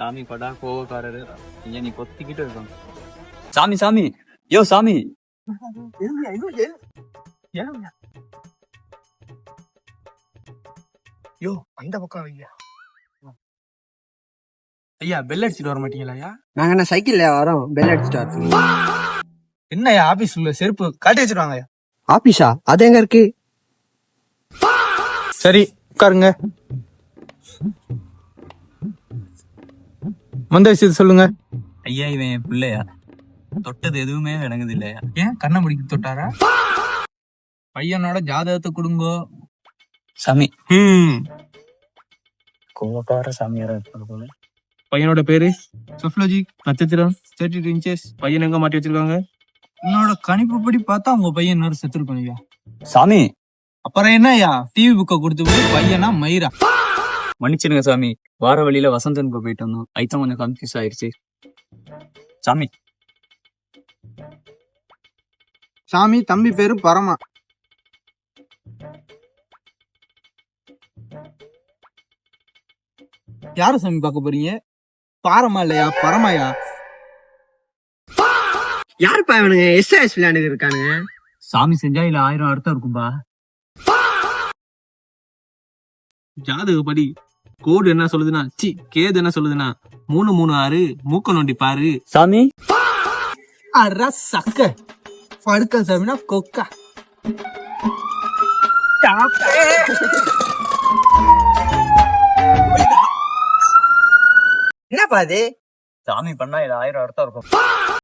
சாமி படா கோவக்காரரு ஐயா நீ கொத்திக்கிட்டு இருக்காங்க. சாமி சாமி யோ சாமி. யோ அந்த பக்கம் ஐயா ஐயா பெல் அடிச்சுட்டு வர மாட்டீங்களா ஐயா? நாங்க என்ன சைக்கிள்ல வரோம் பெல் அடிச்சுட்டு வரதுக்கு. என்னய்யா ஆபீஸ் உள்ள செருப்பு காட்டி வச்சிருவாங்க ஐயா. ஆபீஸா? அது எங்க இருக்கு? சரி உட்காருங்க. மந்த விஷயத்த சொல்லுங்க. ஐயா இவன் என் பிள்ளையா? தொட்டது எதுவுமே விளங்குது இல்லையா? ஏன் கண்ணை முடிக்க தொட்டாரா? பையனோட ஜாதகத்தை கொடுங்கோ. சாமி கோவக்கார சாமியாரா இருப்பாரு போல. பையனோட பேரு சொஃப்லோஜி நட்சத்திரம் 32 இன்ச்சஸ். பையன் எங்க மாட்டி வச்சிருக்காங்க? என்னோட கணிப்புப்படி பார்த்தா உங்க பையன் இன்னொரு செத்துருப்பான் ஐயா. சாமி அப்புறம் என்ன ஐயா டிவி புக்கை கொடுத்து போய் பையனா மயிரா? மன்னிச்சிருங்க சாமி, வார வழியில வசந்தன் போயிட்டு வந்தோம், ஐட்டம் கொஞ்சம் கன்ஃபியூஸ் ஆயிடுச்சு சாமி. சாமி தம்பி பேரு பரமா. யார சாமி பார்க்க போறீங்க? பாரமா இல்லையா பரமாயா? யாருப்பா இவனுங்க எஸ்ஆர்எஸ் விளையாண்டு இருக்கானுங்க? சாமி செஞ்சா இல்ல 1000 அர்த்தம் இருக்கும்பா. ஜாதகப்படி கோடு என்ன சொல்லுதுன்னா கேது என்ன சொல்லுதுன்னா 336 மூக்க நோண்டி பாரு. சாமி அட சக்க படுக்க சாமினா கொக்கா. என்னப்பா அது? சாமி பண்ணா இல்ல 1000 அர்த்தம் இருக்கும்.